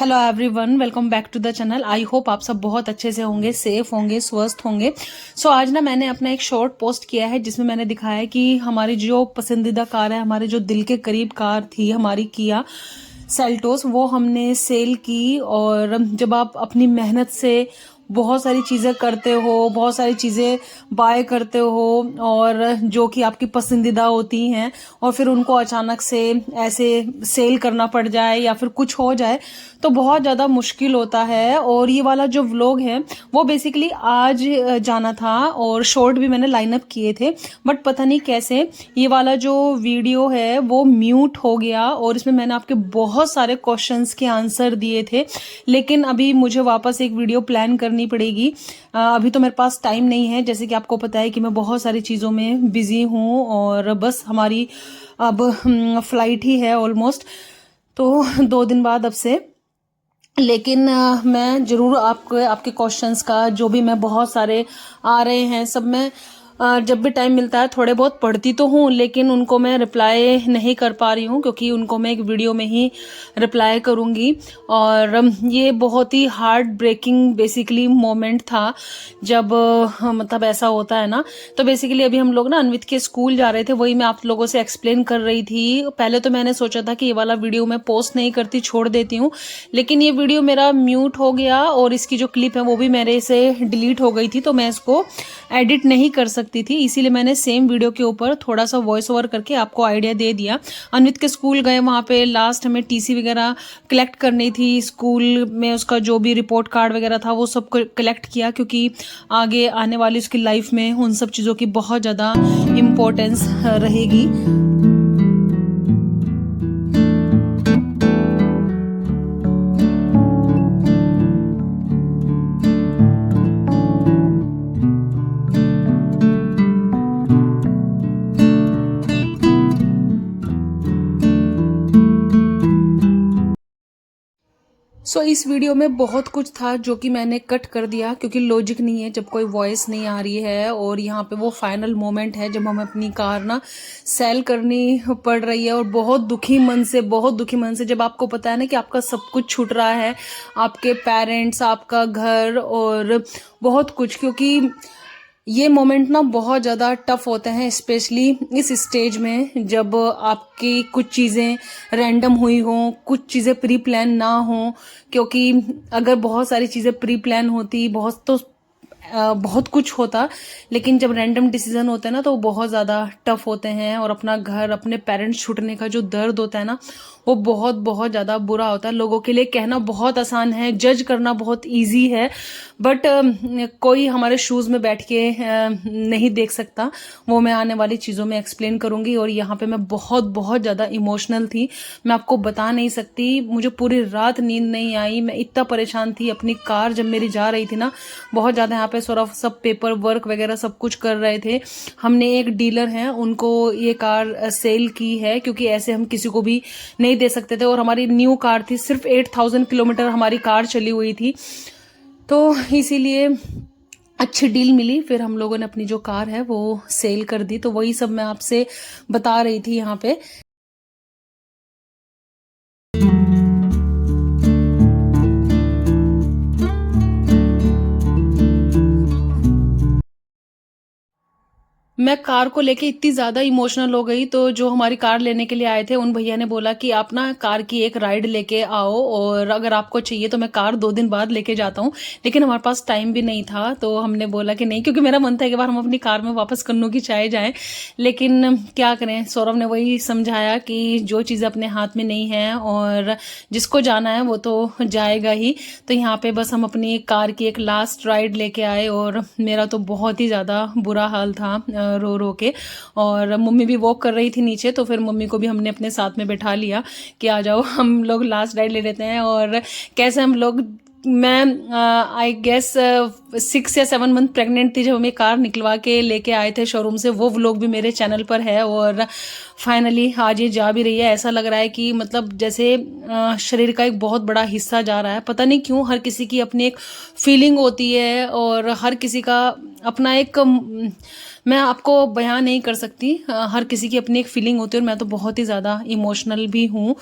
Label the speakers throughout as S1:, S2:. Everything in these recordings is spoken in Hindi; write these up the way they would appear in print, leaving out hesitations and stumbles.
S1: Hello everyone, welcome back to the channel. I hope आप सब बहुत अच्छे से होंगे, सेफ होंगे, स्वस्थ होंगे। सो आज ना मैंने अपना एक शॉर्ट पोस्ट किया है जिसमें मैंने दिखाया है कि हमारी जो पसंदीदा कार है, हमारे जो दिल के करीब कार थी हमारी किया सेल्टोस, वो हमने सेल की। और जब आप अपनी मेहनत से बहुत सारी चीज़ें करते हो, बहुत सारी चीज़ें बाय करते हो और जो कि आपकी पसंदीदा होती हैं, और फिर उनको अचानक से ऐसे सेल करना पड़ जाए या फिर कुछ हो जाए तो बहुत ज़्यादा मुश्किल होता है। और ये वाला जो व्लॉग है वो बेसिकली आज जाना था और शॉर्ट भी मैंने लाइनअप किए थे, बट पता नहीं कैसे ये वाला जो वीडियो है वो म्यूट हो गया। और इसमें मैंने आपके बहुत सारे क्वेश्चंस के आंसर दिए थे, लेकिन अभी मुझे वापस एक वीडियो प्लान करनी पड़ेगी। अभी तो मेरे पास टाइम नहीं है, जैसे कि आपको पता है कि मैं बहुत सारी चीज़ों में बिजी हूँ और बस हमारी अब फ्लाइट ही है ऑलमोस्ट, तो 2 दिन बाद अब से। लेकिन मैं ज़रूर आपके क्वेश्चंस का, जो भी मैं बहुत सारे आ रहे हैं सब मैं जब भी टाइम मिलता है थोड़े बहुत पढ़ती तो हूँ, लेकिन उनको मैं रिप्लाई नहीं कर पा रही हूँ क्योंकि उनको मैं एक वीडियो में ही रिप्लाई करूँगी। और ये बहुत ही हार्ट ब्रेकिंग बेसिकली मोमेंट था जब मतलब ऐसा होता है ना। तो बेसिकली अभी हम लोग ना अन्वित के स्कूल जा रहे थे, वही मैं आप लोगों से एक्सप्लेन कर रही थी। पहले तो मैंने सोचा था कि ये वाला वीडियो मैं पोस्ट नहीं करती, छोड़ देती हूँ, लेकिन ये वीडियो मेरा म्यूट हो गया और इसकी जो क्लिप है वो भी मेरे से डिलीट हो गई थी, तो मैं इसको एडिट नहीं कर सकती थी। इसीलिए मैंने सेम वीडियो के ऊपर थोड़ा सा वॉइस ओवर करके आपको आइडिया दे दिया। अन्वित के स्कूल गए, वहाँ पे लास्ट हमें टीसी वगैरह कलेक्ट करनी थी, स्कूल में उसका जो भी रिपोर्ट कार्ड वगैरह था वो सब कलेक्ट किया, क्योंकि आगे आने वाली उसकी लाइफ में उन सब चीज़ों की बहुत ज़्यादा इम्पोर्टेंस रहेगी। सो इस वीडियो में बहुत कुछ था जो कि मैंने कट कर दिया, क्योंकि लॉजिक नहीं है जब कोई वॉइस नहीं आ रही है। और यहाँ पे वो फाइनल मोमेंट है जब हमें अपनी कार ना सेल करनी पड़ रही है, और बहुत दुखी मन से, बहुत दुखी मन से, जब आपको पता है ना कि आपका सब कुछ छूट रहा है, आपके पेरेंट्स, आपका घर और बहुत कुछ। क्योंकि ये मोमेंट ना बहुत ज़्यादा टफ होते हैं, स्पेशली इस स्टेज में जब आपकी कुछ चीज़ें रैंडम हुई हों, कुछ चीज़ें प्री प्लान ना हों। क्योंकि अगर बहुत सारी चीज़ें प्री प्लान होती, बहुत कुछ होता, लेकिन जब रैंडम डिसीजन होते हैं ना तो वो बहुत ज़्यादा टफ होते हैं। और अपना घर, अपने पेरेंट्स छूटने का जो दर्द होता है ना, वो बहुत बहुत ज़्यादा बुरा होता है। लोगों के लिए कहना बहुत आसान है, जज करना बहुत इजी है, बट कोई हमारे शूज़ में बैठ के नहीं देख सकता। वो मैं आने वाली चीज़ों में एक्सप्लेन करूँगी। और यहाँ पे मैं बहुत बहुत ज़्यादा इमोशनल थी, मैं आपको बता नहीं सकती। मुझे पूरी रात नींद नहीं आई, मैं इतना परेशान थी। अपनी कार जब मेरी जा रही थी ना, बहुत ज़्यादा यहाँ पे सब पेपर वर्क वगैरह सब कुछ कर रहे थे। हमने एक डीलर हैं, उनको ये कार सेल की है, क्योंकि ऐसे हम किसी को भी नहीं दे सकते थे। और हमारी न्यू कार थी, सिर्फ 8000 किलोमीटर हमारी कार चली हुई थी, तो इसीलिए अच्छी डील मिली। फिर हम लोगों ने अपनी जो कार है वो सेल कर दी। तो वही सब मैं आपसे बता रही थी यहाँ पे। मैं कार को लेके इतनी ज़्यादा इमोशनल हो गई, तो जो हमारी कार लेने के लिए आए थे उन भैया ने बोला कि आप ना कार की एक राइड लेके आओ, और अगर आपको चाहिए तो मैं कार 2 दिन बाद लेके जाता हूँ। लेकिन हमारे पास टाइम भी नहीं था, तो हमने बोला कि नहीं, क्योंकि मेरा मन था एक बार हम अपनी कार में वापस कन्नू की चाय जाएं। लेकिन क्या करें, सौरभ ने वही समझाया कि जो चीज़ अपने हाथ में नहीं है और जिसको जाना है वो तो जाएगा ही। तो यहाँ पे बस हम अपनी कार की एक लास्ट राइड लेके आए, और मेरा तो बहुत ही ज़्यादा बुरा हाल था रो रो के। और मम्मी भी वॉक कर रही थी नीचे, तो फिर मम्मी को भी हमने अपने साथ में बैठा लिया कि आ जाओ हम लोग लास्ट राइड ले लेते हैं। और कैसे हम लोग, मैं आई गेस 6 या 7 मंथ प्रेग्नेंट थी जब हमें कार निकलवा के लेके आए थे शोरूम से। वो व्लॉग भी मेरे चैनल पर है, और फाइनली आज ये जा भी रही है। ऐसा लग रहा है कि मतलब जैसे शरीर का एक बहुत बड़ा हिस्सा जा रहा है। पता नहीं क्यों, हर किसी की अपनी एक फीलिंग होती है, और हर किसी का अपना एक मैं आपको बयान नहीं कर सकती। हर किसी की अपनी एक फीलिंग होती है, और मैं तो बहुत ही ज़्यादा इमोशनल भी हूँ।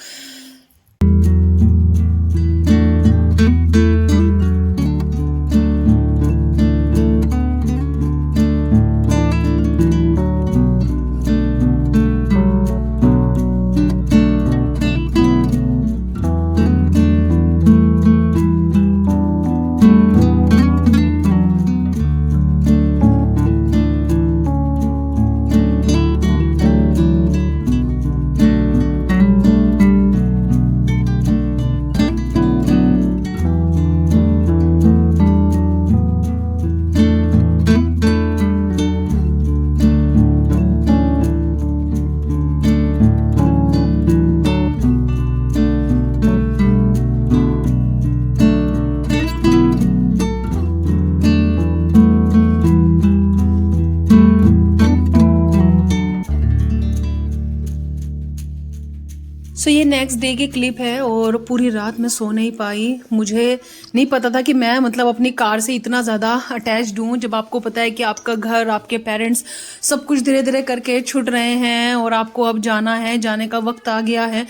S1: सो ये नेक्स्ट डे की क्लिप है और पूरी रात मैं सो नहीं पाई। मुझे नहीं पता था कि मैं मतलब अपनी कार से इतना ज़्यादा अटैच्ड हूँ। जब आपको पता है कि आपका घर, आपके पेरेंट्स सब कुछ धीरे धीरे करके छूट रहे हैं और आपको अब जाना है, जाने का वक्त आ गया है।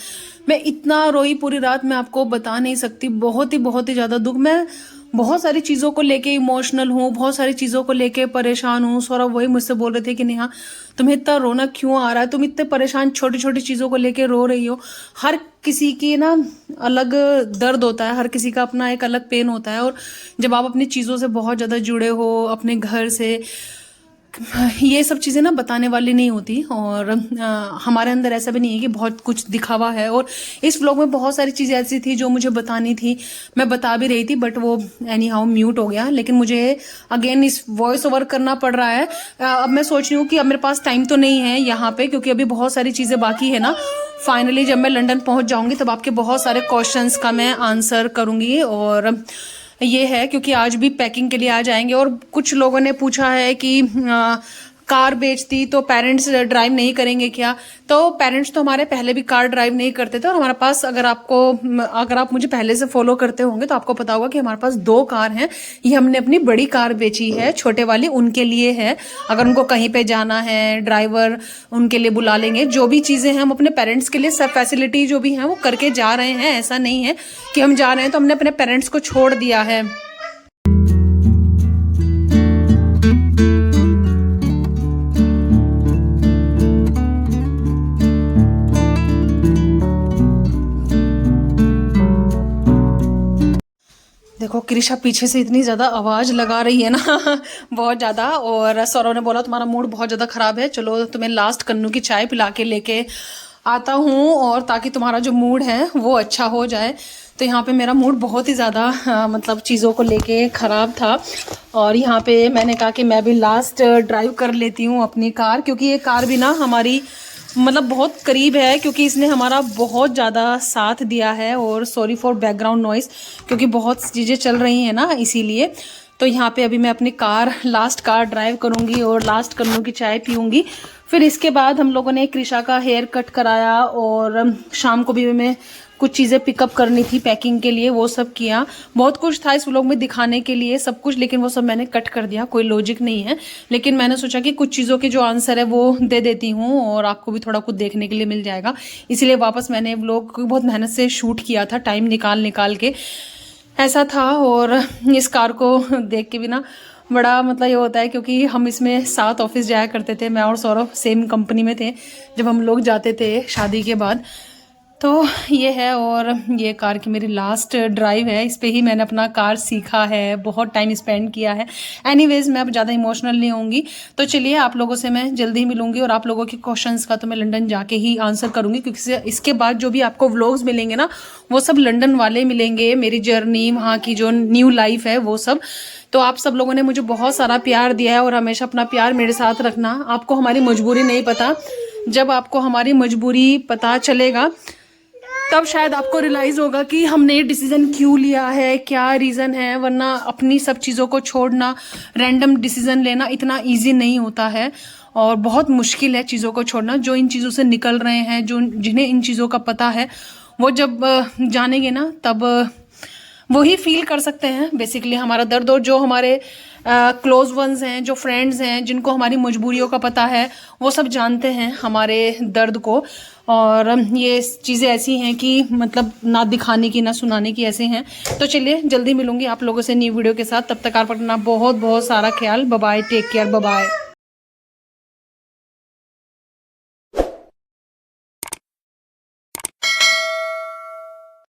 S1: मैं इतना रोई पूरी रात, मैं आपको बता नहीं सकती। बहुत ही ज़्यादा दुख। मैं बहुत सारी चीज़ों को लेके इमोशनल हूँ, बहुत सारी चीज़ों को लेके परेशान हूँ। सौरभ वही मुझसे बोल रहे थे कि नेहा तुम्हें इतना रोना क्यों आ रहा है, तुम इतने परेशान छोटी छोटी चीज़ों को लेके रो रही हो। हर किसी की ना अलग दर्द होता है, हर किसी का अपना एक अलग पेन होता है। और जब आप अपनी चीज़ों से बहुत ज़्यादा जुड़े हो, अपने घर से, ये सब चीज़ें ना बताने वाली नहीं होती। और हमारे अंदर ऐसा भी नहीं है कि बहुत कुछ दिखावा है। और इस व्लॉग में बहुत सारी चीज़ें ऐसी थी जो मुझे बतानी थी, मैं बता भी रही थी, बट वो एनी हाउ म्यूट हो गया। लेकिन मुझे अगेन इस वॉइस ओवर करना पड़ रहा है। अब मैं सोच रही हूँ कि अब मेरे पास टाइम तो नहीं है यहाँ पे, क्योंकि अभी बहुत सारी चीज़ें बाकी है ना। फाइनली जब मैं लंदन पहुँच जाऊँगी तब आपके बहुत सारे क्वेश्चंस का मैं आंसर करूँगी। और ये है क्योंकि आज भी पैकिंग के लिए आ जाएंगे। और कुछ लोगों ने पूछा है कि कार बेचती तो पेरेंट्स ड्राइव नहीं करेंगे क्या। तो पेरेंट्स तो हमारे पहले भी कार ड्राइव नहीं करते थे। और हमारे पास अगर आप मुझे पहले से फॉलो करते होंगे तो आपको पता होगा कि हमारे पास 2 कार हैं। ये हमने अपनी बड़ी कार बेची है, छोटे वाली उनके लिए है। अगर उनको कहीं पे जाना है, ड्राइवर उनके लिए बुला लेंगे। जो भी चीज़ें हैं हम अपने पेरेंट्स के लिए सब फैसिलिटी जो भी हैं वो करके जा रहे हैं। ऐसा नहीं है कि हम जा रहे हैं तो हमने अपने पेरेंट्स को छोड़ दिया है। देखो क्रिशा पीछे से इतनी ज़्यादा आवाज़ लगा रही है ना बहुत ज़्यादा। और सौरव ने बोला तुम्हारा मूड बहुत ज़्यादा ख़राब है, चलो तुम्हें लास्ट कन्नू की चाय पिला के लेके आता हूँ, और ताकि तुम्हारा जो मूड है वो अच्छा हो जाए। तो यहाँ पे मेरा मूड बहुत ही ज़्यादा मतलब चीज़ों को लेके ख़राब था। और यहाँ पे मैंने कहा कि मैं भी लास्ट ड्राइव कर लेती हूँ अपनी कार, क्योंकि ये कार भी ना हमारी मतलब बहुत करीब है, क्योंकि इसने हमारा बहुत ज़्यादा साथ दिया है। और सॉरी फॉर बैकग्राउंड नॉइस, क्योंकि बहुत चीज़ें चल रही हैं ना इसीलिए। तो यहाँ पे अभी मैं अपनी कार लास्ट कार ड्राइव करूँगी और लास्ट कन्नू की चाय पीऊँगी। फिर इसके बाद हम लोगों ने क्रिशा का हेयर कट कराया और शाम को भी मैं कुछ चीज़ें पिकअप करनी थी पैकिंग के लिए, वो सब किया। बहुत कुछ था इस व्लॉग में दिखाने के लिए सब कुछ, लेकिन वो सब मैंने कट कर दिया, कोई लॉजिक नहीं है। लेकिन मैंने सोचा कि कुछ चीज़ों के जो आंसर है वो दे देती हूँ और आपको भी थोड़ा कुछ देखने के लिए मिल जाएगा। इसीलिए वापस मैंने व्लॉग बहुत मेहनत से शूट किया था, टाइम निकाल के ऐसा था। और इस कार को देख के भी ना बड़ा मतलब ये होता है, क्योंकि हम इसमें साथ ऑफिस जाया करते थे। मैं और सौरभ सेम कंपनी में थे जब हम लोग जाते थे शादी के बाद। तो ये है, और ये कार की मेरी लास्ट ड्राइव है। इस पे ही मैंने अपना कार सीखा है, बहुत टाइम स्पेंड किया है। एनीवेज मैं अब ज़्यादा इमोशनल नहीं होंगी। तो चलिए आप लोगों से मैं जल्दी ही मिलूंगी और आप लोगों के क्वेश्चंस का तो मैं लंदन जाके ही आंसर करूंगी, क्योंकि इसके बाद जो भी आपको व्लॉग्स मिलेंगे ना वो सब लंदन वाले मिलेंगे। मेरी जर्नी, वहाँ की जो न्यू लाइफ है वो सब। तो आप सब लोगों ने मुझे बहुत सारा प्यार दिया है और हमेशा अपना प्यार मेरे साथ रखना। आपको हमारी मजबूरी नहीं पता, जब आपको हमारी मजबूरी पता चलेगा तब शायद आपको रियलाइज़ होगा कि हमने ये डिसीज़न क्यों लिया है, क्या रीज़न है। वरना अपनी सब चीज़ों को छोड़ना, रैंडम डिसीज़न लेना इतना इजी नहीं होता है और बहुत मुश्किल है चीज़ों को छोड़ना। जो इन चीज़ों से निकल रहे हैं, जो जिन्हें इन चीज़ों का पता है, वो जब जानेंगे ना तब वो ही फील कर सकते हैं बेसिकली हमारा दर्द। और जो हमारे क्लोज वंस हैं, जो फ्रेंड्स हैं, जिनको हमारी मजबूरियों का पता है, वो सब जानते हैं हमारे दर्द को। और ये चीज़ें ऐसी हैं कि मतलब ना दिखाने की ना सुनाने की ऐसे हैं। तो चलिए जल्दी मिलूंगी आप लोगों से न्यू वीडियो के साथ। तब तक आप अपना बहुत बहुत सारा ख्याल। Bye bye, take care, bye bye.